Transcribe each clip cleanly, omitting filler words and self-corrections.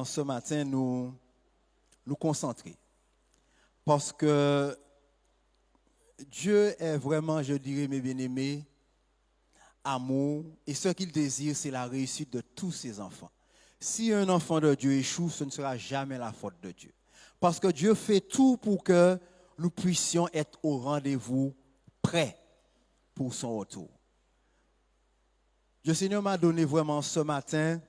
Ce matin, nous concentrer. Parce que Dieu est vraiment, je dirais, mes bien-aimés, amour. Et ce qu'il désire, c'est la réussite de tous ses enfants. Si un enfant de Dieu échoue, ce ne sera jamais la faute de Dieu. Parce que Dieu fait tout pour que nous puissions être au rendez-vous, prêts pour son retour. Le Seigneur m'a donné vraiment ce matin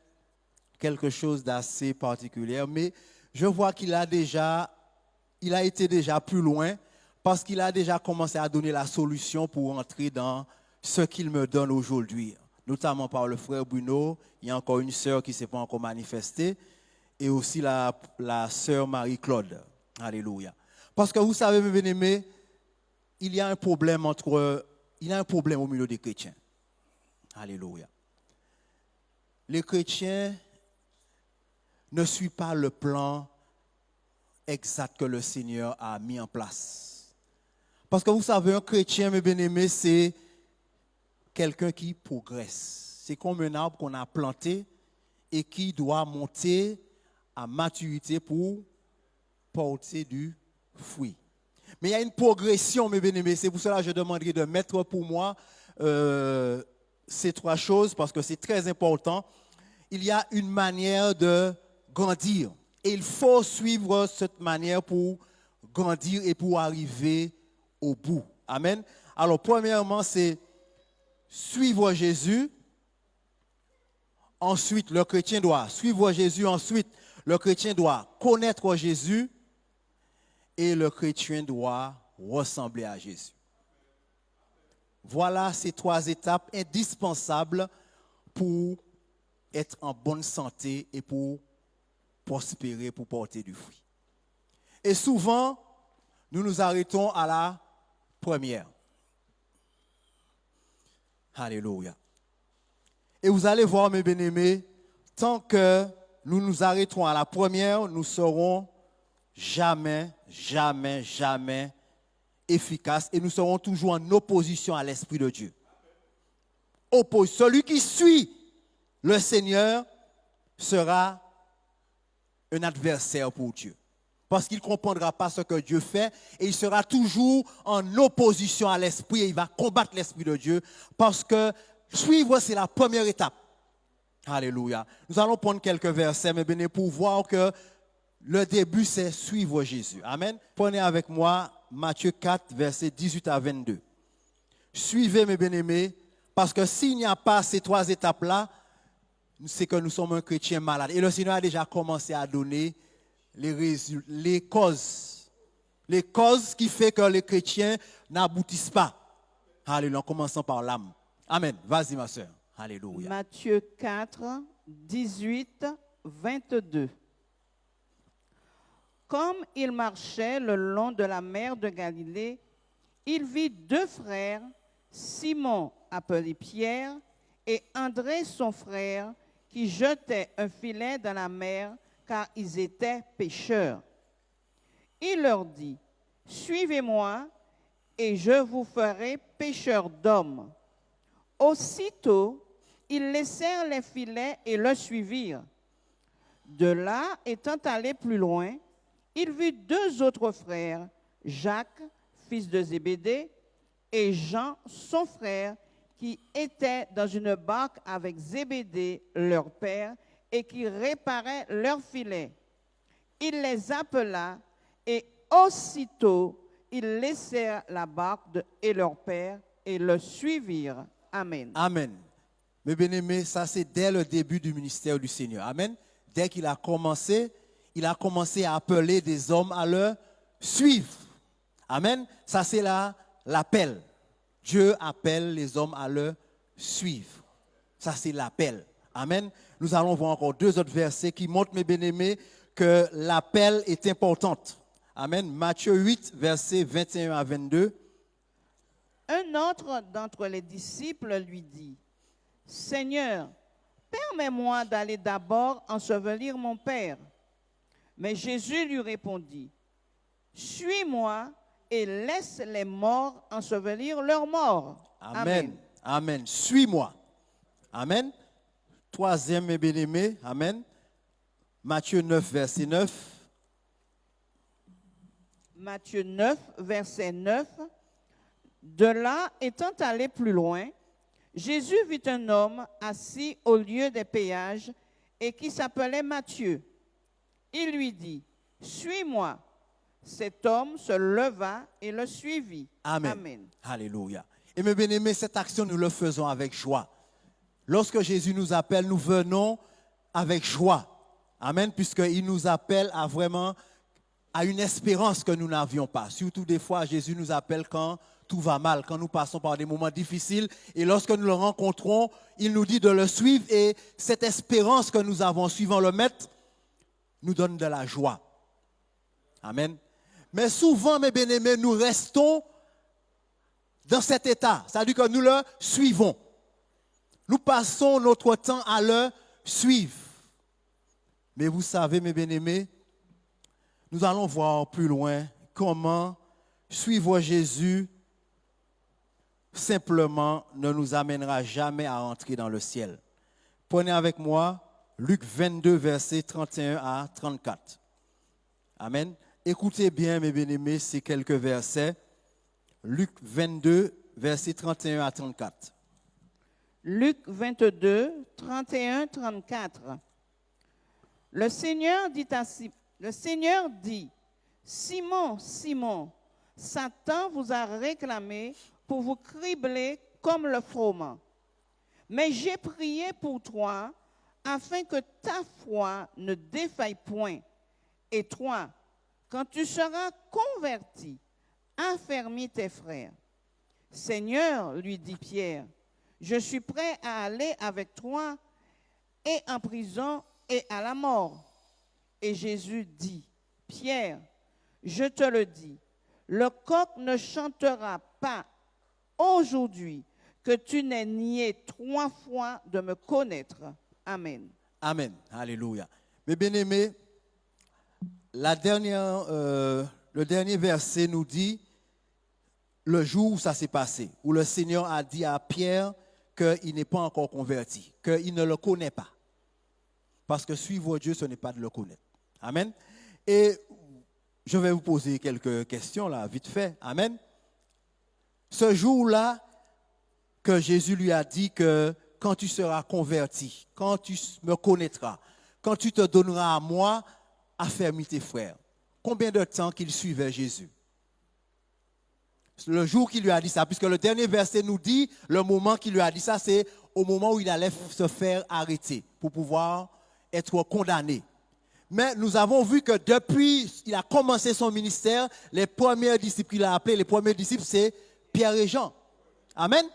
quelque chose d'assez particulier, mais je vois qu'il a été déjà plus loin parce qu'il a déjà commencé à donner la solution pour entrer dans ce qu'il me donne aujourd'hui, notamment par le frère Bruno. Il y a encore une sœur qui ne s'est pas encore manifestée et aussi la sœur Marie-Claude. Alléluia. Parce que vous savez, mes bien-aimés, il y a un problème au milieu des chrétiens. Alléluia. Les chrétiens ne suivent pas le plan exact que le Seigneur a mis en place. Parce que vous savez, un chrétien, mes bien-aimés, c'est quelqu'un qui progresse. C'est comme un arbre qu'on a planté et qui doit monter à maturité pour porter du fruit. Mais il y a une progression, mes bien-aimés. C'est pour cela que je demanderai de mettre pour moi ces trois choses parce que c'est très important. Il y a une manière de grandir. Et il faut suivre cette manière pour grandir et pour arriver au bout. Amen. Alors, premièrement, c'est suivre Jésus. Ensuite, le chrétien doit suivre Jésus. Ensuite, le chrétien doit connaître Jésus. Et le chrétien doit ressembler à Jésus. Voilà ces trois étapes indispensables pour être en bonne santé et pour prospérer, pour porter du fruit. Et souvent, nous nous arrêtons à la première. Alléluia. Et vous allez voir, mes bien-aimés, tant que nous nous arrêterons à la première, nous serons jamais efficaces et nous serons toujours en opposition à l'Esprit de Dieu. Celui qui suit le Seigneur sera un adversaire pour Dieu. Parce qu'il ne comprendra pas ce que Dieu fait et il sera toujours en opposition à l'Esprit et il va combattre l'Esprit de Dieu parce que suivre, c'est la première étape. Alléluia. Nous allons prendre quelques versets, mais bien pour voir que le début, c'est suivre Jésus. Amen. Prenez avec moi Matthieu 4, versets 18 à 22. Suivez, mes bien-aimés, parce que s'il n'y a pas ces trois étapes-là, c'est que nous sommes un chrétien malade. Et le Seigneur a déjà commencé à donner les causes qui font que les chrétiens n'aboutissent pas. Alléluia, en commençant par l'âme. Amen. Vas-y, ma soeur. Alléluia. Matthieu 4, 18, 22. Comme il marchait le long de la mer de Galilée, il vit deux frères, Simon appelé Pierre et André son frère, qui jetaient un filet dans la mer car ils étaient pêcheurs. Il leur dit, « Suivez-moi et je vous ferai pêcheurs d'hommes. » Aussitôt, ils laissèrent les filets et le suivirent. De là, étant allés plus loin, il vit deux autres frères, Jacques, fils de Zébédée, et Jean, son frère, qui étaient dans une barque avec Zébédée, leur père, et qui réparaient leurs filets. Il les appela, et aussitôt, ils laissèrent la barque et leur père, et le suivirent. Amen. Amen. Mes bien-aimés, ça c'est dès le début du ministère du Seigneur. Amen. Dès qu'il a commencé à appeler des hommes à le suivre. Amen. Ça c'est l'appel. Dieu appelle les hommes à le suivre. Ça c'est l'appel. Amen. Nous allons voir encore deux autres versets qui montrent, mes bien-aimés, que l'appel est important. Amen. Matthieu 8, versets 21 à 22. Un autre d'entre les disciples lui dit, « Seigneur, permets-moi d'aller d'abord ensevelir mon père. » Mais Jésus lui répondit, « Suis-moi et laisse les morts ensevelir leurs morts. » Amen. Amen. Suis-moi. Amen. Troisième, mes bien-aimés. Amen. Matthieu 9, verset 9. Matthieu 9, verset 9. De là, étant allé plus loin, Jésus vit un homme assis au lieu des péages et qui s'appelait Matthieu. Il lui dit, « Suis-moi. » Cet homme se leva et le suivit. Amen. Amen. Alléluia. Et mes bien-aimés, cette action, nous le faisons avec joie. Lorsque Jésus nous appelle, nous venons avec joie. Amen, puisqu'il nous appelle à vraiment à une espérance que nous n'avions pas. Surtout des fois, Jésus nous appelle quand tout va mal, quand nous passons par des moments difficiles. Et lorsque nous le rencontrons, il nous dit de le suivre. Et cette espérance que nous avons suivant le Maître nous donne de la joie. Amen. Mais souvent, mes bien-aimés, nous restons dans cet état. C'est-à-dire que nous le suivons. Nous passons notre temps à le suivre. Mais vous savez, mes bien-aimés, nous allons voir plus loin comment suivre Jésus simplement ne nous amènera jamais à entrer dans le ciel. Prenez avec moi Luc 22, versets 31 à 34. Amen. Écoutez bien, mes bien-aimés, ces quelques versets. Luc 22, versets 31 à 34. Luc 22, 31, 34. Le Seigneur dit, Simon, Simon, Satan vous a réclamé pour vous cribler comme le froment. Mais j'ai prié pour toi afin que ta foi ne défaille point. Et toi, quand tu seras converti, affermis tes frères. Seigneur, lui dit Pierre, je suis prêt à aller avec toi et en prison et à la mort. Et Jésus dit, Pierre, je te le dis, le coq ne chantera pas aujourd'hui que tu n'aies nié 3 fois de me connaître. Amen. Amen. Alléluia. Mes bien-aimés, le dernier verset nous dit le jour où ça s'est passé, où le Seigneur a dit à Pierre qu'il n'est pas encore converti, qu'il ne le connaît pas. Parce que suivre Dieu, ce n'est pas de le connaître. Amen. Et je vais vous poser quelques questions là, vite fait. Amen. Ce jour-là, que Jésus lui a dit que quand tu seras converti, quand tu me connaîtras, quand tu te donneras à moi, affermis tes frères. Combien de temps qu'il suivait Jésus? Le jour qu'il lui a dit ça, puisque le dernier verset nous dit, le moment qu'il lui a dit ça, c'est au moment où il allait se faire arrêter pour pouvoir être condamné. Mais nous avons vu que depuis qu'il a commencé son ministère, les premiers disciples qu'il a appelés, les premiers disciples, c'est Pierre et Jean. Amen.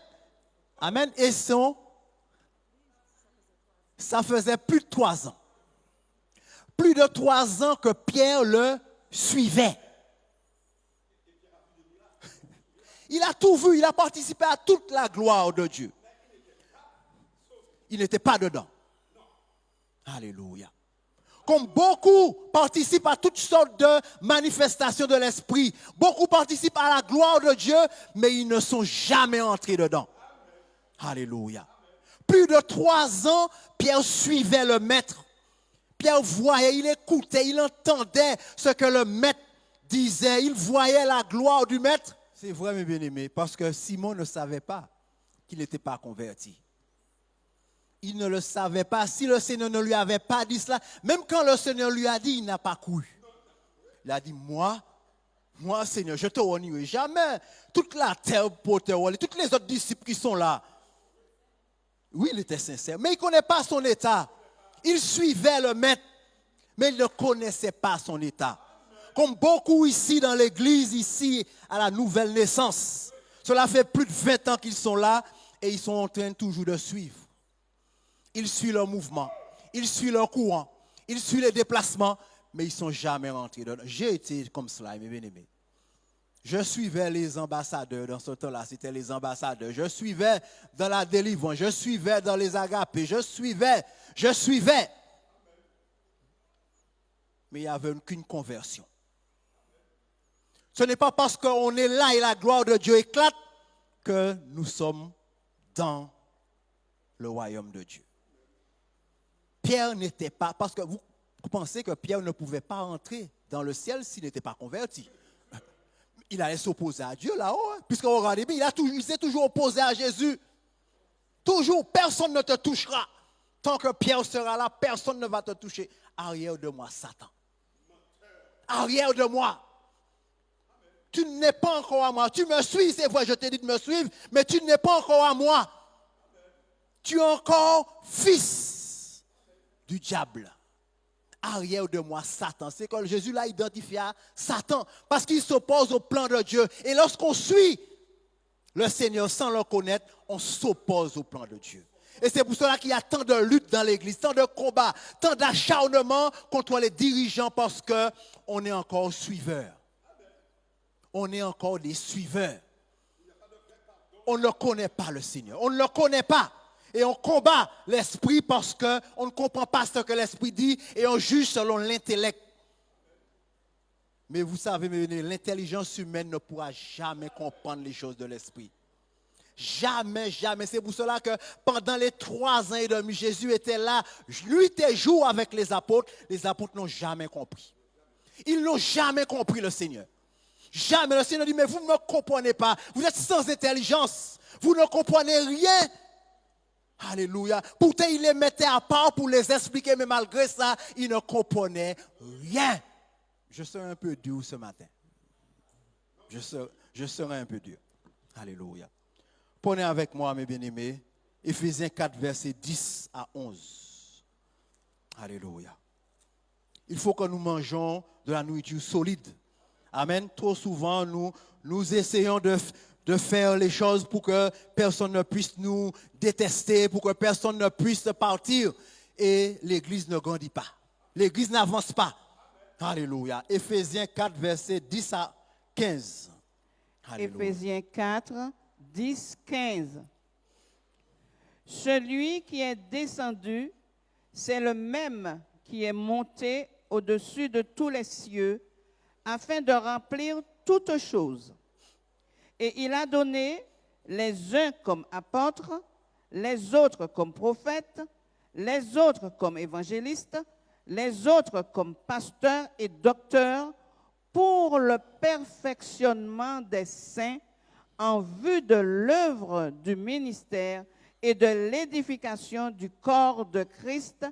Amen. Et ça faisait plus de 3 ans. Plus de 3 ans que Pierre le suivait. Il a tout vu, il a participé à toute la gloire de Dieu. Il n'était pas dedans. Alléluia. Comme beaucoup participent à toutes sortes de manifestations de l'esprit, beaucoup participent à la gloire de Dieu, mais ils ne sont jamais entrés dedans. Alléluia. Plus de 3 ans, Pierre suivait le Maître. Pierre voyait, il écoutait, il entendait ce que le Maître disait. Il voyait la gloire du Maître. C'est vrai, mes bien-aimés, parce que Simon ne savait pas qu'il n'était pas converti. Il ne le savait pas. Si le Seigneur ne lui avait pas dit cela, même quand le Seigneur lui a dit, il n'a pas cru. Il a dit, moi, Seigneur, je ne te renierai jamais. Toute la terre pour te renier, tous les autres disciples qui sont là. Oui, il était sincère, mais il ne connaît pas son état. Il suivait le Maître, mais il ne connaissait pas son état. Comme beaucoup ici dans l'église, ici à la nouvelle naissance. Cela fait plus de 20 ans qu'ils sont là et ils sont en train toujours de suivre. Ils suivent leur mouvement, ils suivent leur courant, ils suivent les déplacements, mais ils ne sont jamais rentrés dedans. J'ai été comme cela, mes bien-aimés. Je suivais les ambassadeurs dans ce temps-là, c'était les ambassadeurs. Je suivais dans la délivrance, je suivais dans les agapés, je suivais. Mais il n'y avait aucune conversion. Ce n'est pas parce qu'on est là et la gloire de Dieu éclate que nous sommes dans le royaume de Dieu. Pierre n'était pas, parce que Vous pensez que Pierre ne pouvait pas entrer dans le ciel s'il n'était pas converti. Il allait s'opposer à Dieu là-haut, hein, puisqu'on regarde bien, il s'est toujours opposé à Jésus. Toujours, personne ne te touchera. Tant que Pierre sera là, personne ne va te toucher. Arrière de moi, Satan. Arrière de moi. Tu n'es pas encore à moi. Tu me suis, c'est vrai, je t'ai dit de me suivre, mais tu n'es pas encore à moi. Tu es encore fils du diable. Arrière de moi, Satan. C'est quand Jésus l'a identifié à Satan, parce qu'il s'oppose au plan de Dieu. Et lorsqu'on suit le Seigneur sans le connaître, on s'oppose au plan de Dieu. Et c'est pour cela qu'il y a tant de luttes dans l'Église, tant de combats, tant d'acharnement contre les dirigeants, parce qu'on est encore suiveurs. On est encore des suiveurs. On ne connaît pas le Seigneur. On ne le connaît pas. Et on combat l'esprit parce qu'on ne comprend pas ce que l'esprit dit et on juge selon l'intellect. Mais vous savez, l'intelligence humaine ne pourra jamais comprendre les choses de l'esprit. Jamais, jamais. C'est pour cela que pendant les 3 ans et demi, Jésus était là, nuit et jour avec les apôtres. Les apôtres n'ont jamais compris. Ils n'ont jamais compris le Seigneur. Jamais. Le Seigneur dit, mais vous ne me comprenez pas. Vous êtes sans intelligence. Vous ne comprenez rien. Alléluia. Pourtant, il les mettait à part pour les expliquer, mais malgré ça, ils ne comprenaient rien. Je serai un peu dur ce matin. Je serai un peu dur. Alléluia. Prenez avec moi, mes bien-aimés, Éphésiens 4, versets 10 à 11. Alléluia. Il faut que nous mangeons de la nourriture solide. Amen. Trop souvent, nous essayons de faire les choses pour que personne ne puisse nous détester, pour que personne ne puisse partir. Et l'Église ne grandit pas. L'Église n'avance pas. Alléluia. Éphésiens 4, versets 10 à 15. Alléluia. Éphésiens 4, 10, 15. Celui qui est descendu, c'est le même qui est monté au-dessus de tous les cieux, afin de remplir toutes choses. Et il a donné les uns comme apôtres, les autres comme prophètes, les autres comme évangélistes, les autres comme pasteurs et docteurs, pour le perfectionnement des saints, en vue de l'œuvre du ministère et de l'édification du corps de Christ,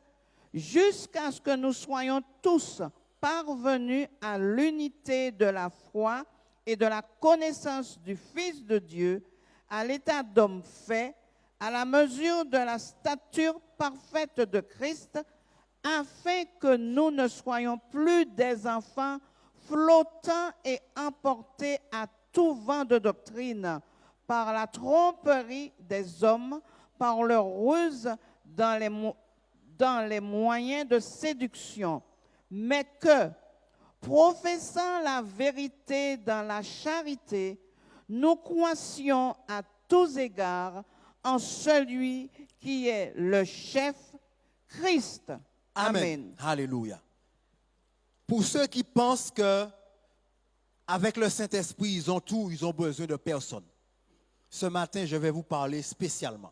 jusqu'à ce que nous soyons tous parvenus à l'unité de la foi et de la connaissance du Fils de Dieu, à l'état d'homme fait, à la mesure de la stature parfaite de Christ, afin que nous ne soyons plus des enfants flottants et emportés à tout vent de doctrine, par la tromperie des hommes, par leur ruse dans les moyens de séduction, mais que, professant la vérité dans la charité, nous croissions à tous égards en celui qui est le chef, Christ. Amen. Alléluia. Pour ceux qui pensent que avec le Saint-Esprit, ils ont tout, ils ont besoin de personne. Ce matin, je vais vous parler spécialement.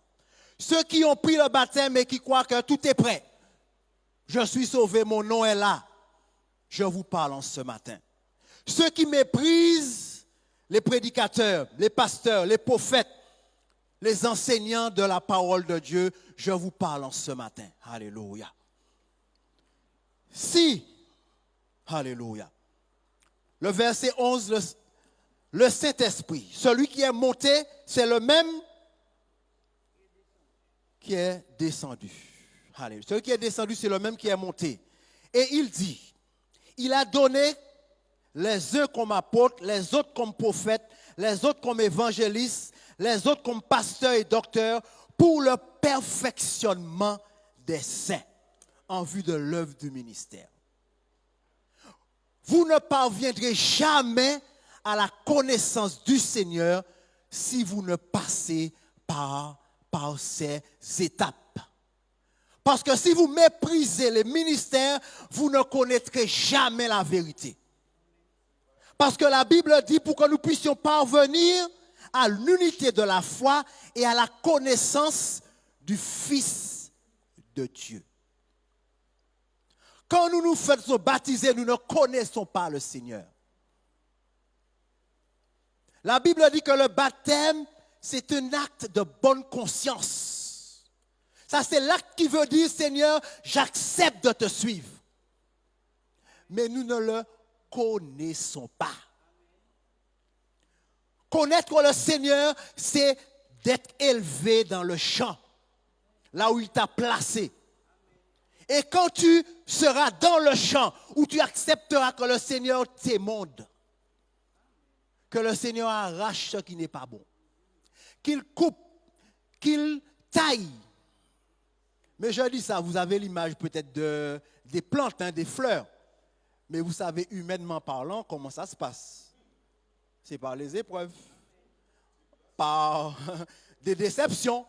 Ceux qui ont pris le baptême et qui croient que tout est prêt. Je suis sauvé, mon nom est là. Je vous parle en ce matin. Ceux qui méprisent les prédicateurs, les pasteurs, les prophètes, les enseignants de la parole de Dieu, je vous parle en ce matin. Alléluia. Si, alléluia. Le verset 11, le Saint-Esprit, celui qui est monté, c'est le même qui est descendu. Alléluia. Celui qui est descendu, c'est le même qui est monté. Et il dit, il a donné les uns comme apôtres, les autres comme prophètes, les autres comme évangélistes, les autres comme pasteurs et docteurs, pour le perfectionnement des saints, en vue de l'œuvre du ministère. Vous ne parviendrez jamais à la connaissance du Seigneur si vous ne passez par ces étapes. Parce que si vous méprisez les ministères, vous ne connaîtrez jamais la vérité. Parce que la Bible dit pour que nous puissions parvenir à l'unité de la foi et à la connaissance du Fils de Dieu. Quand nous nous faisons baptiser, nous ne connaissons pas le Seigneur. La Bible dit que le baptême, c'est un acte de bonne conscience. Ça, c'est l'acte qui veut dire, Seigneur, j'accepte de te suivre. Mais nous ne le connaissons pas. Connaître le Seigneur, c'est d'être élevé dans le champ, là où il t'a placé. Et quand tu seras dans le champ, où tu accepteras que le Seigneur t'émonde, que le Seigneur arrache ce qui n'est pas bon, qu'il coupe, qu'il taille. Mais je dis ça, vous avez l'image peut-être des plantes, des fleurs. Mais vous savez, humainement parlant, comment ça se passe? C'est par les épreuves, par des déceptions,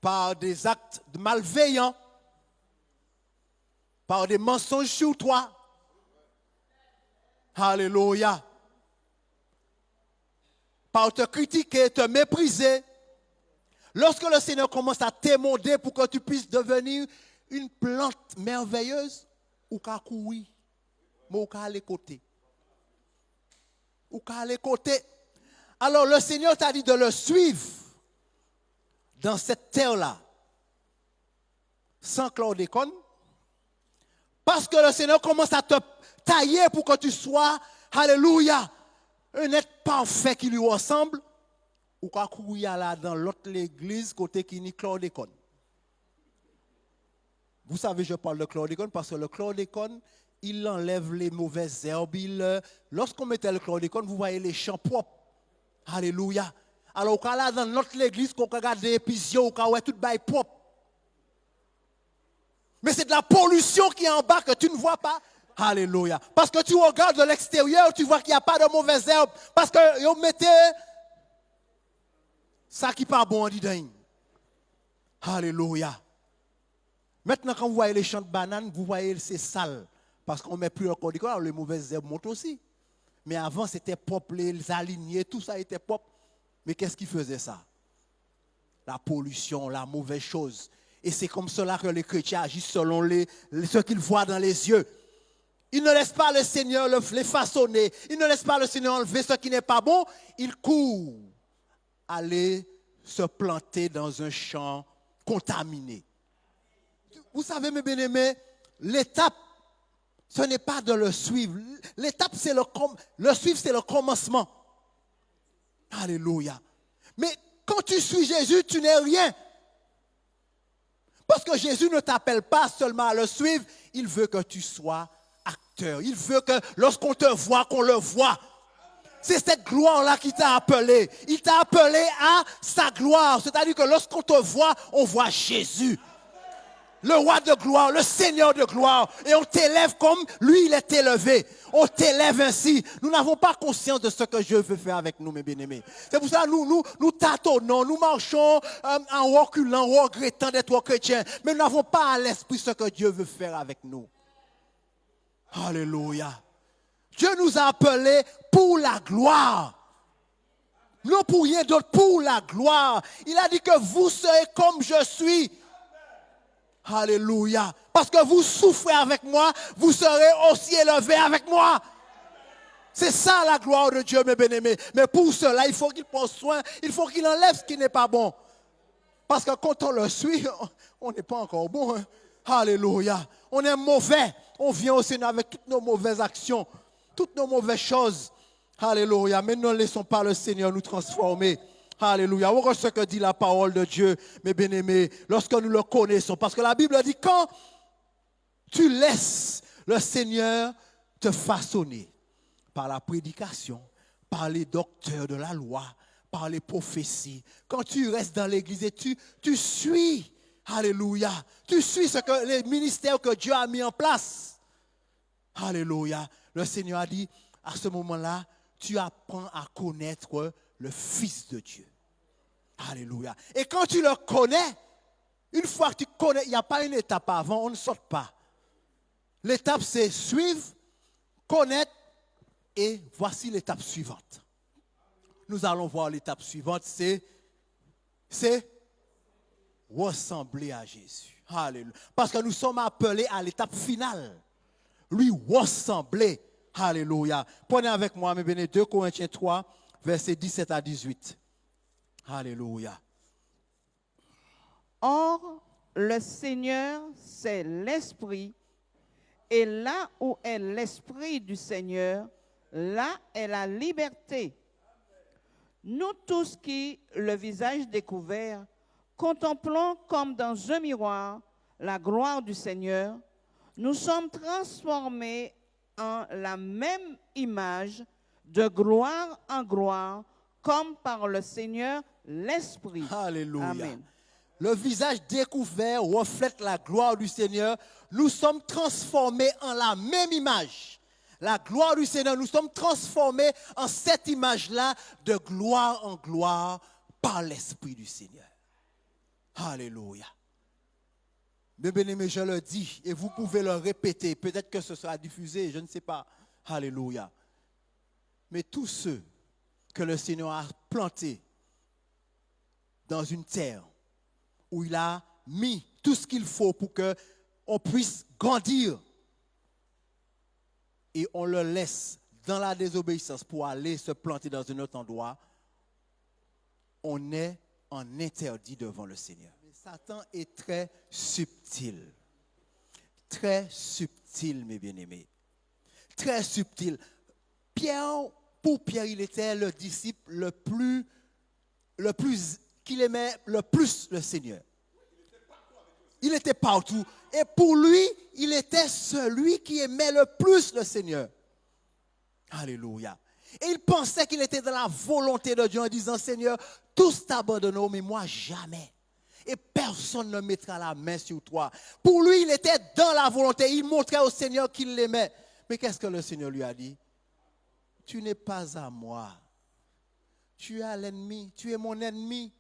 par des actes malveillants, par des mensonges sur toi. Alléluia. Par te critiquer, te mépriser. Lorsque le Seigneur commence à t'émonder pour que tu puisses devenir une plante merveilleuse, ou qu'à courir, mais ou qu'à aller côté. Ou qu'à aller côté. Alors le Seigneur t'a dit de le suivre dans cette terre-là, sans chlordécone, parce que le Seigneur commence à te tailler pour que tu sois, alléluia, un être parfait qui lui ressemble, ou qu'à courir là dans l'autre église côté qui n'y chlordécone. Vous savez, je parle de chlordécone parce que le chlordécone, il enlève les mauvaises herbes. Lorsqu'on mettait le chlordécone, vous voyez les champs propres. Alléluia. Alors, quand là, dans notre église, qu'on regarde les épisions, quand on tout bail propre. Mais c'est de la pollution qui est en bas que tu ne vois pas. Alléluia. Parce que tu regardes de l'extérieur, tu vois qu'il n'y a pas de mauvaises herbes. Parce que vous mettez ça qui n'est pas bon, on dit dingue. Alléluia. Maintenant, quand vous voyez les champs de bananes, vous voyez c'est sale. Parce qu'on ne met plus le chlordécone, alors les mauvaises herbes montent aussi. Mais avant, c'était propre, les alignés, tout ça était propre. Mais qu'est-ce qui faisait ça? La pollution, la mauvaise chose. Et c'est comme cela que les chrétiens agissent selon ce qu'ils voient dans les yeux. Ils ne laissent pas le Seigneur les façonner. Ils ne laissent pas le Seigneur enlever ce qui n'est pas bon. Ils courent aller se planter dans un champ contaminé. Vous savez, mes bien-aimés, l'étape, ce n'est pas de le suivre. L'étape, c'est le suivre, c'est le commencement. Alléluia. Mais quand tu suis Jésus, tu n'es rien. Parce que Jésus ne t'appelle pas seulement à le suivre, il veut que tu sois acteur. Il veut que lorsqu'on te voit, qu'on le voit. C'est cette gloire-là qui t'a appelé. Il t'a appelé à sa gloire. C'est-à-dire que lorsqu'on te voit, on voit Jésus. Le roi de gloire, le Seigneur de gloire. Et on t'élève comme lui, il est élevé. On t'élève ainsi. Nous n'avons pas conscience de ce que Dieu veut faire avec nous, mes bien-aimés. C'est pour ça que nous tâtonnons, nous marchons en reculant, en regrettant d'être chrétiens. Mais nous n'avons pas à l'esprit ce que Dieu veut faire avec nous. Alléluia. Dieu nous a appelés pour la gloire. Non pour rien d'autre, pour la gloire. Il a dit que vous serez comme je suis. Alléluia. Parce que vous souffrez avec moi, vous serez aussi élevés avec moi. C'est ça la gloire de Dieu, mes bien-aimés. Mais pour cela, il faut qu'il prenne soin, il faut qu'il enlève ce qui n'est pas bon. Parce que quand on le suit, on n'est pas encore bon. Hein? Alléluia. On est mauvais. On vient au Seigneur avec toutes nos mauvaises actions, toutes nos mauvaises choses. Alléluia. Mais ne laissons pas le Seigneur nous transformer. Alléluia. Voilà ce que dit la parole de Dieu, mes bien-aimés, lorsque nous le connaissons. Parce que la Bible dit, quand tu laisses le Seigneur te façonner par la prédication, par les docteurs de la loi, par les prophéties, quand tu restes dans l'église et tu suis, alléluia, tu suis les ministères que Dieu a mis en place. Alléluia. Le Seigneur a dit, à ce moment-là, tu apprends à connaître le Fils de Dieu. Alléluia. Et quand tu le connais, une fois que tu connais, il n'y a pas une étape avant, on ne saute pas. L'étape, c'est suivre, connaître, et voici l'étape suivante. Nous allons voir l'étape suivante, c'est ressembler à Jésus. Alléluia. Parce que nous sommes appelés à l'étape finale. Lui ressembler. Alléluia. Prenez avec moi, mes bénis, 2 Corinthiens 3, versets 17 à 18. Alléluia. Or, le Seigneur, c'est l'Esprit, et là où est l'Esprit du Seigneur, là est la liberté. Nous tous qui, le visage découvert, contemplons comme dans un miroir la gloire du Seigneur, nous sommes transformés en la même image, de gloire en gloire, comme par le Seigneur l'Esprit. Alléluia. Amen. Le visage découvert reflète la gloire du Seigneur. Nous sommes transformés en la même image. La gloire du Seigneur, nous sommes transformés en cette image-là de gloire en gloire par l'Esprit du Seigneur. Alléluia. Mes bien-aimés, je le dis et vous pouvez le répéter. Peut-être que ce sera diffusé, je ne sais pas. Alléluia. Mais tous ceux que le Seigneur a plantés dans une terre où il a mis tout ce qu'il faut pour qu'on puisse grandir et on le laisse dans la désobéissance pour aller se planter dans un autre endroit, on est en interdit devant le Seigneur. Mais Satan est très subtil. Très subtil, mes bien-aimés. Très subtil. Pour Pierre, il était le disciple le plus qu'il aimait le plus le Seigneur. Il était partout. Et pour lui, il était celui qui aimait le plus le Seigneur. Alléluia. Et il pensait qu'il était dans la volonté de Dieu en disant, Seigneur, tous t'abandonneront, mais moi jamais. Et personne ne mettra la main sur toi. Pour lui, il était dans la volonté. Il montrait au Seigneur qu'il l'aimait. Mais qu'est-ce que le Seigneur lui a dit? Tu n'es pas à moi. Tu es à l'ennemi. Tu es mon ennemi.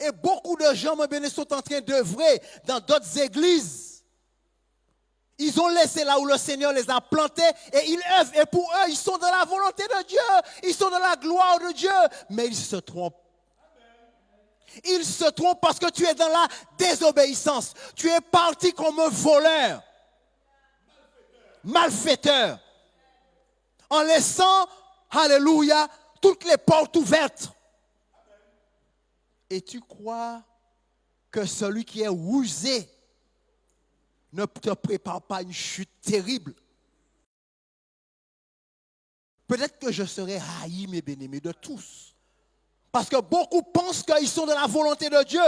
Et beaucoup de gens, mes bénis, sont en train d'œuvrer dans d'autres églises. Ils ont laissé là où le Seigneur les a plantés et ils œuvrent. Et pour eux, ils sont dans la volonté de Dieu. Ils sont dans la gloire de Dieu. Mais ils se trompent. Ils se trompent parce que tu es dans la désobéissance. Tu es parti comme un voleur. Malfaiteur. En laissant, alléluia, toutes les portes ouvertes. Et tu crois que celui qui est rusé ne te prépare pas une chute terrible. Peut-être que je serai haï, mes bien-aimés, de tous. Parce que beaucoup pensent qu'ils sont de la volonté de Dieu.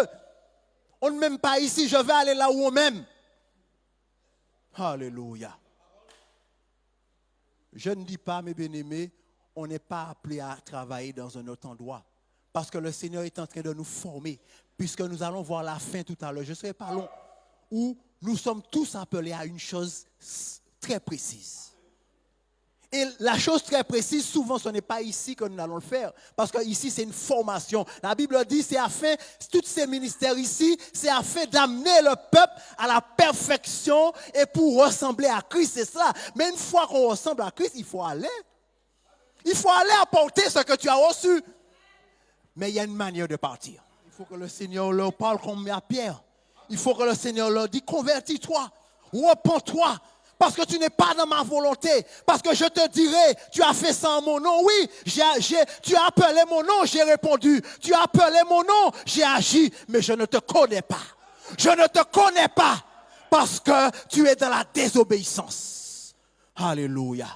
On ne m'aime pas ici, je vais aller là où on m'aime. Alléluia. Je ne dis pas, mes bien-aimés, on n'est pas appelé à travailler dans un autre endroit. Parce que le Seigneur est en train de nous former. Puisque nous allons voir la fin tout à l'heure. Je ne serai pas long. Où nous sommes tous appelés à une chose très précise. Et la chose très précise, souvent, ce n'est pas ici que nous allons le faire. Parce que ici, c'est une formation. La Bible dit, c'est afin, tous ces ministères ici, c'est afin d'amener le peuple à la perfection et pour ressembler à Christ, c'est ça. Mais une fois qu'on ressemble à Christ, il faut aller. Il faut aller apporter ce que tu as reçu. Mais il y a une manière de partir. Il faut que le Seigneur leur parle comme à Pierre. Il faut que le Seigneur leur dise, convertis-toi, repens-toi. Parce que tu n'es pas dans ma volonté. Parce que je te dirai, tu as fait ça en mon nom. Oui, tu as appelé mon nom, j'ai répondu. Tu as appelé mon nom, j'ai agi. Mais je ne te connais pas. Je ne te connais pas. Parce que tu es dans la désobéissance. Alléluia.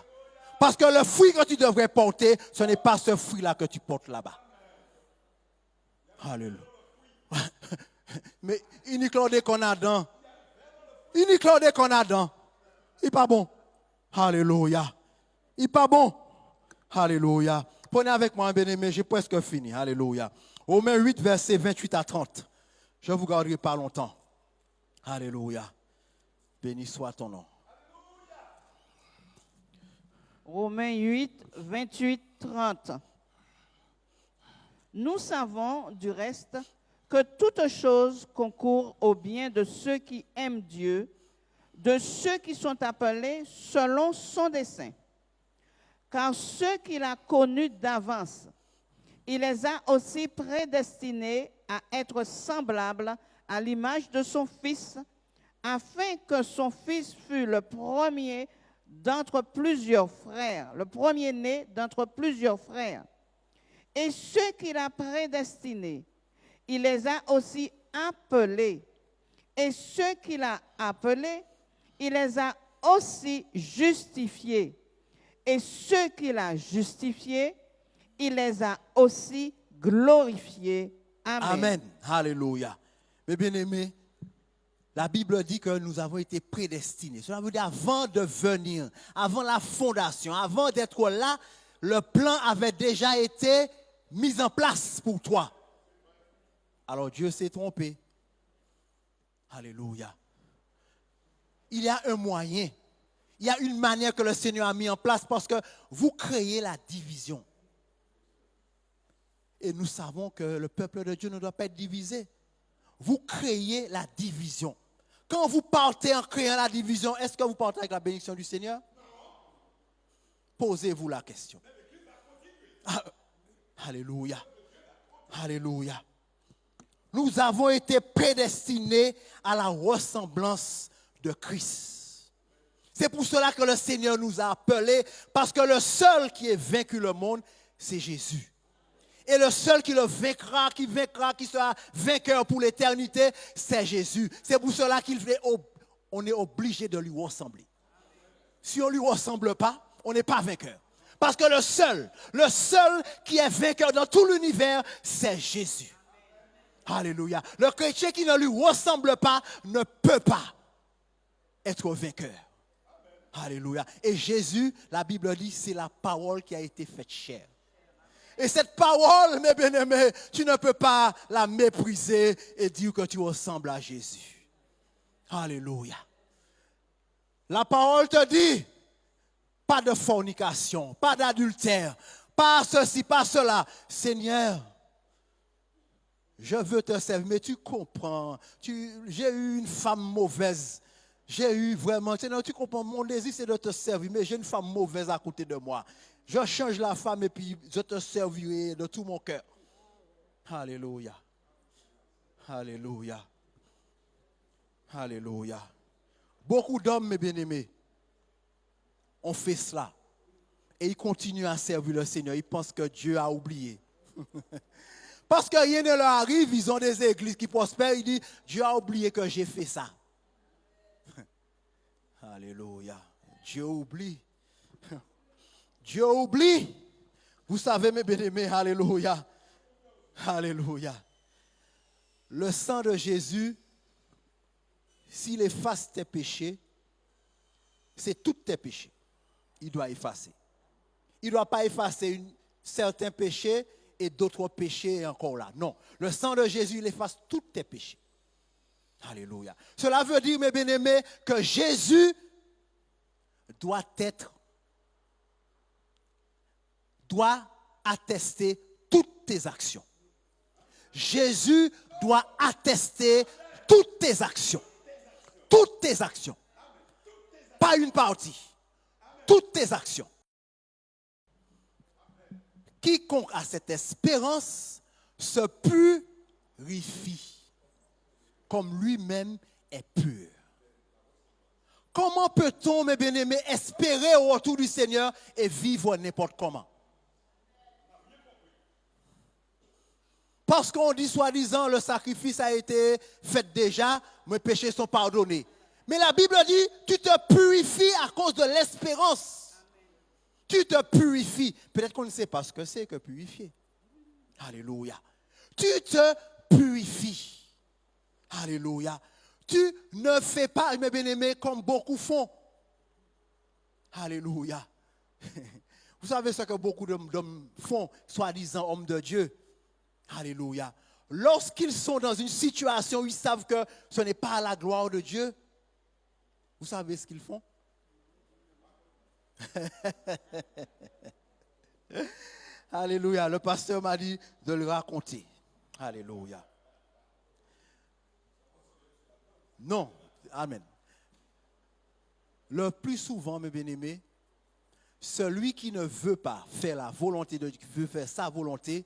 Parce que le fruit que tu devrais porter, ce n'est pas ce fruit-là que tu portes là-bas. Alléluia. Mais uniquement qu'on a dans. Uniquement qu'on a dans. Il n'est pas bon. Alléluia. Il n'est pas bon. Alléluia. Prenez avec moi, bien-aimé, j'ai presque fini. Alléluia. Romains 8, versets 28 à 30. Je ne vous garderai pas longtemps. Alléluia. Béni soit ton nom. Romains 8, 28, 30. Nous savons du reste que toute chose concourt au bien de ceux qui aiment Dieu, de ceux qui sont appelés selon son dessein. Car ceux qu'il a connus d'avance, il les a aussi prédestinés à être semblables à l'image de son Fils, afin que son Fils fût le premier d'entre plusieurs frères, le premier-né d'entre plusieurs frères. Et ceux qu'il a prédestinés, il les a aussi appelés. Et ceux qu'il a appelés, il les a aussi justifiés. Et ceux qu'il a justifiés, il les a aussi glorifiés. Amen. Amen. Alléluia. Mes bien-aimés, la Bible dit que nous avons été prédestinés. Cela veut dire avant de venir, avant la fondation, avant d'être là, le plan avait déjà été mis en place pour toi. Alors Dieu s'est trompé. Alléluia. Il y a un moyen. Il y a une manière que le Seigneur a mis en place parce que vous créez la division. Et nous savons que le peuple de Dieu ne doit pas être divisé. Vous créez la division. Quand vous partez en créant la division, est-ce que vous partez avec la bénédiction du Seigneur? Posez-vous la question. Alléluia. Alléluia. Nous avons été prédestinés à la ressemblance de Christ. C'est pour cela que le Seigneur nous a appelés, parce que le seul qui ait vaincu le monde, c'est Jésus. Et le seul qui le vaincra, qui sera vainqueur pour l'éternité, c'est Jésus. C'est pour cela qu'on est obligé de lui ressembler. Si on ne lui ressemble pas, on n'est pas vainqueur. Parce que le seul qui est vainqueur dans tout l'univers, c'est Jésus. Alléluia. Le chrétien qui ne lui ressemble pas ne peut pas être vainqueur. Alléluia. Et Jésus, la Bible dit, c'est la parole qui a été faite chair. Et cette parole, mes bien-aimés, tu ne peux pas la mépriser et dire que tu ressembles à Jésus. Alléluia. La parole te dit, pas de fornication, pas d'adultère, pas ceci, pas cela. Seigneur, je veux te servir, mais tu comprends, j'ai eu une femme mauvaise. J'ai eu vraiment, tu comprends, mon désir c'est de te servir, mais j'ai une femme mauvaise à côté de moi. Je change la femme et puis je te servirai de tout mon cœur. Alléluia. Alléluia. Alléluia. Beaucoup d'hommes, mes bien-aimés, ont fait cela. Et ils continuent à servir le Seigneur. Ils pensent que Dieu a oublié. Parce que rien ne leur arrive, ils ont des églises qui prospèrent. Ils disent, Dieu a oublié que j'ai fait ça. Alléluia. Dieu oublie. Dieu oublie. Vous savez, mes bien-aimés, alléluia. Alléluia. Le sang de Jésus, s'il efface tes péchés, c'est tous tes péchés. Il doit effacer. Il ne doit pas effacer certains péchés et d'autres péchés encore là. Non. Le sang de Jésus, il efface tous tes péchés. Alléluia. Cela veut dire, mes bien-aimés, que Jésus doit attester toutes tes actions. Jésus doit attester toutes tes actions. Toutes tes actions. Pas une partie. Toutes tes actions. Quiconque a cette espérance se purifie comme lui-même est pur. Comment peut-on, mes bien-aimés, espérer au retour du Seigneur et vivre n'importe comment? Parce qu'on dit soi-disant le sacrifice a été fait déjà, mes péchés sont pardonnés. Mais la Bible dit, tu te purifies à cause de l'espérance. Tu te purifies. Peut-être qu'on ne sait pas ce que c'est que purifier. Alléluia. Tu te purifies. Alléluia. Tu ne fais pas, mes bien-aimés, comme beaucoup font. Alléluia. Vous savez ce que beaucoup d'hommes font, soi-disant hommes de Dieu. Alléluia. Lorsqu'ils sont dans une situation où ils savent que ce n'est pas à la gloire de Dieu, vous savez ce qu'ils font? Alléluia. Le pasteur m'a dit de le raconter. Alléluia. Non. Amen. Le plus souvent, mes bien-aimés, celui qui ne veut pas faire la volonté de Dieu, qui veut faire sa volonté,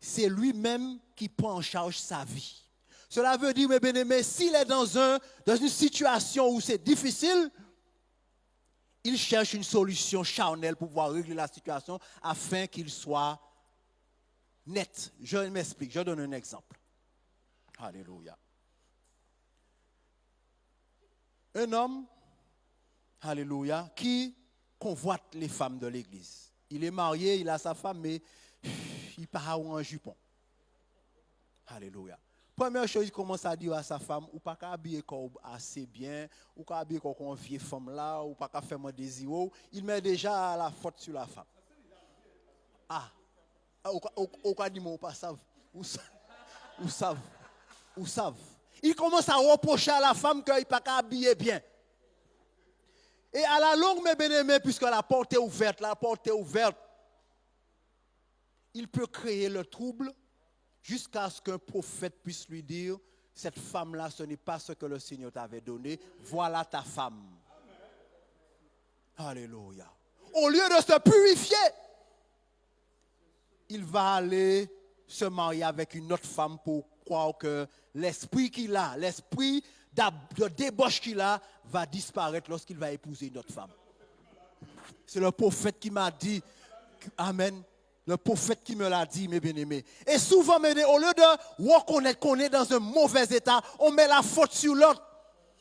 c'est lui-même qui prend en charge sa vie. Cela veut dire, mes bien-aimés, s'il est dans une situation où c'est difficile, il cherche une solution charnelle pour pouvoir régler la situation afin qu'il soit net. Je m'explique, je donne un exemple. Alléluia. Un homme, alléluia, qui convoite les femmes de l'église. Il est marié, il a sa femme, mais il part en jupon. Alléluia. Première chose, il commence à dire à sa femme, ou pas qu'à habiller assez bien, ou qu'à habiller comme une vieille femme là, ou pas qu'à faire mon désir. Il met déjà la faute sur la femme. Ah, ou qu'à dire, ou pas savent, ou savent. Il commence à reprocher à la femme qu'il n'est pas qu'à habiller bien. Et à la longue, mes bien-aimés, puisque la porte est ouverte, il peut créer le trouble jusqu'à ce qu'un prophète puisse lui dire, cette femme-là, ce n'est pas ce que le Seigneur t'avait donné, voilà ta femme. Alléluia. Au lieu de se purifier, il va aller se marier avec une autre femme pour croire que l'esprit qu'il a, l'esprit de débauche qu'il a, va disparaître lorsqu'il va épouser une autre femme. C'est le prophète qui m'a dit, amen. Le prophète qui me l'a dit, mes bien-aimés. Et souvent, au lieu de reconnaître qu'on est dans un mauvais état, on met la faute sur l'autre.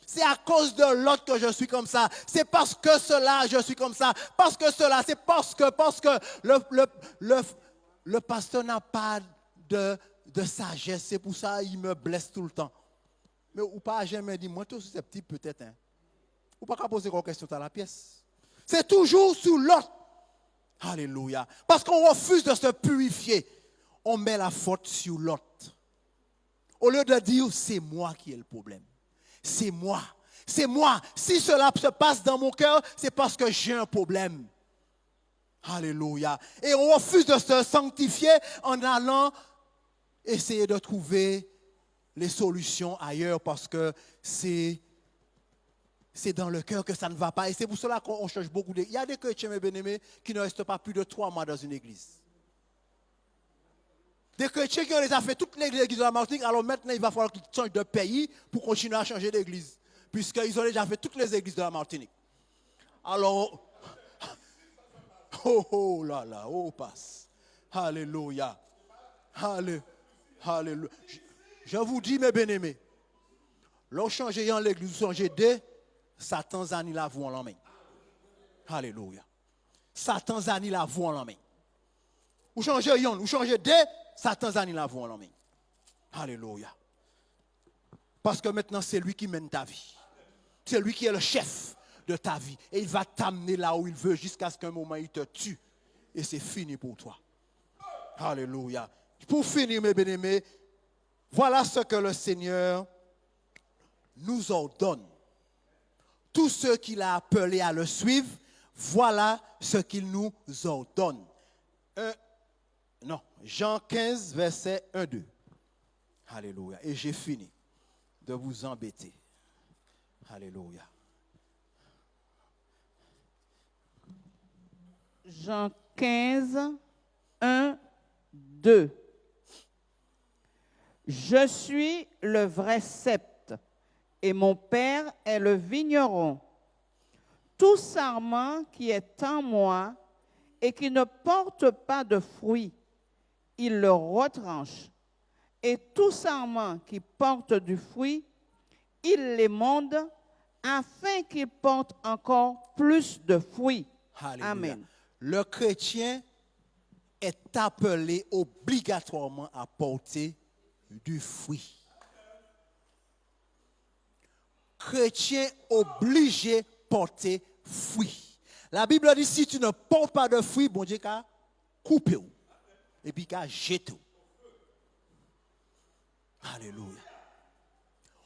C'est à cause de l'autre que je suis comme ça. C'est parce que cela, je suis comme ça. Parce que cela, c'est parce que le pasteur n'a pas de sagesse. C'est pour ça qu'il me blesse tout le temps. Mais ou pas jamais dit, moi, tout susceptible peut-être. Hein. Ou pas qu'à poser une question dans la pièce. C'est toujours sur l'autre. Alléluia. Parce qu'on refuse de se purifier, on met la faute sur l'autre. Au lieu de dire, c'est moi qui ai le problème. C'est moi. C'est moi. Si cela se passe dans mon cœur, c'est parce que j'ai un problème. Alléluia. Et on refuse de se sanctifier en allant essayer de trouver les solutions ailleurs parce que c'est dans le cœur que ça ne va pas. Et c'est pour cela qu'on cherche beaucoup. Il y a des chrétiens, mes bien-aimés, qui ne restent pas plus de 3 mois dans une église. Des chrétiens qui ont déjà fait toutes les églises de la Martinique, alors maintenant il va falloir qu'ils changent de pays pour continuer à changer d'église. Puisqu'ils ont déjà fait toutes les églises de la Martinique. Alors, oh là là, oh passe. Alléluia. Alléluia. Je vous dis, mes bien-aimés, lorsque changez en l'église, vous changez de Satan zani la vous en l'emmène. Alléluia. Satan zani la vous en l'emmène. Vous changez yon, vous changez de Satan zani la vous en l'emmène. Alléluia. Parce que maintenant c'est lui qui mène ta vie. C'est lui qui est le chef de ta vie. Et il va t'amener là où il veut jusqu'à ce qu'un moment il te tue. Et c'est fini pour toi. Alléluia. Pour finir, mes bien-aimés, voilà ce que le Seigneur nous ordonne. Tous ceux qu'il a appelés à le suivre, voilà ce qu'il nous ordonne. Jean 15, verset 1-2. Alléluia. Et j'ai fini de vous embêter. Alléluia. Jean 15, 1, 2. Je suis le vrai cep. Et mon Père est le vigneron. Tout sarment qui est en moi et qui ne porte pas de fruits, il le retranche. Et tout sarment qui porte du fruit, il l'émonde afin qu'il porte encore plus de fruits. Alléluia. Amen. Le chrétien est appelé obligatoirement à porter du fruit. Chrétien obligé de porter fruit. La Bible dit si tu ne portes pas de fruit, bon Dieu qu'a coupé et puis qu'a jeté. Alléluia.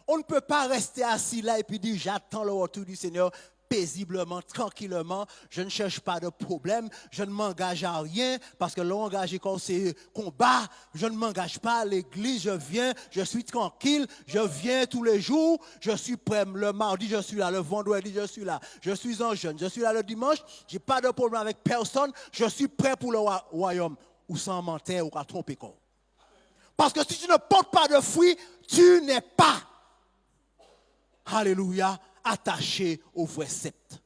On ne peut pas rester assis là et puis dire j'attends le retour du Seigneur paisiblement, tranquillement. Je ne cherche pas de problème. Je ne m'engage à rien parce que l'engagé quand c'est combat, je ne m'engage pas à l'église. Je viens, je suis tranquille. Je viens tous les jours. Je suis prêt le mardi, je suis là. Le vendredi, je suis là. Je suis en jeûne. Je suis là le dimanche. Je n'ai pas de problème avec personne. Je suis prêt pour le royaume. Ou sans mentir ou à tromper quoi. Parce que si tu ne portes pas de fruits, tu n'es pas, alléluia, attaché au vrai sceptre.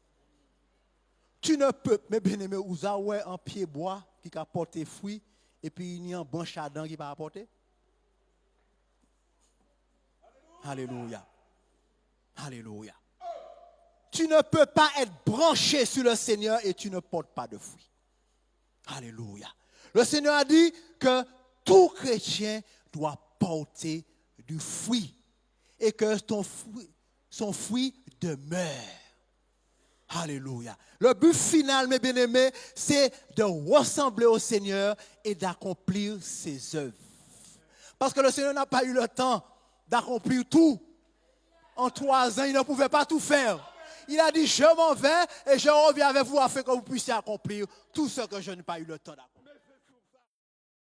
Tu ne peux, mes bien-aimés, vous avez un pied bois qui a porté fruit et puis il y a un branche à dents qui va apporter. Alléluia. Alléluia. Tu ne peux pas être branché sur le Seigneur et tu ne portes pas de fruit. Alléluia. Le Seigneur a dit que tout chrétien doit porter du fruit et que son fruit demeure. Alléluia. Le but final, mes bien-aimés, c'est de ressembler au Seigneur et d'accomplir ses œuvres. Parce que le Seigneur n'a pas eu le temps d'accomplir tout. En 3 ans, il ne pouvait pas tout faire. Il a dit, je m'en vais et je reviens avec vous afin que vous puissiez accomplir tout ce que je n'ai pas eu le temps d'accomplir.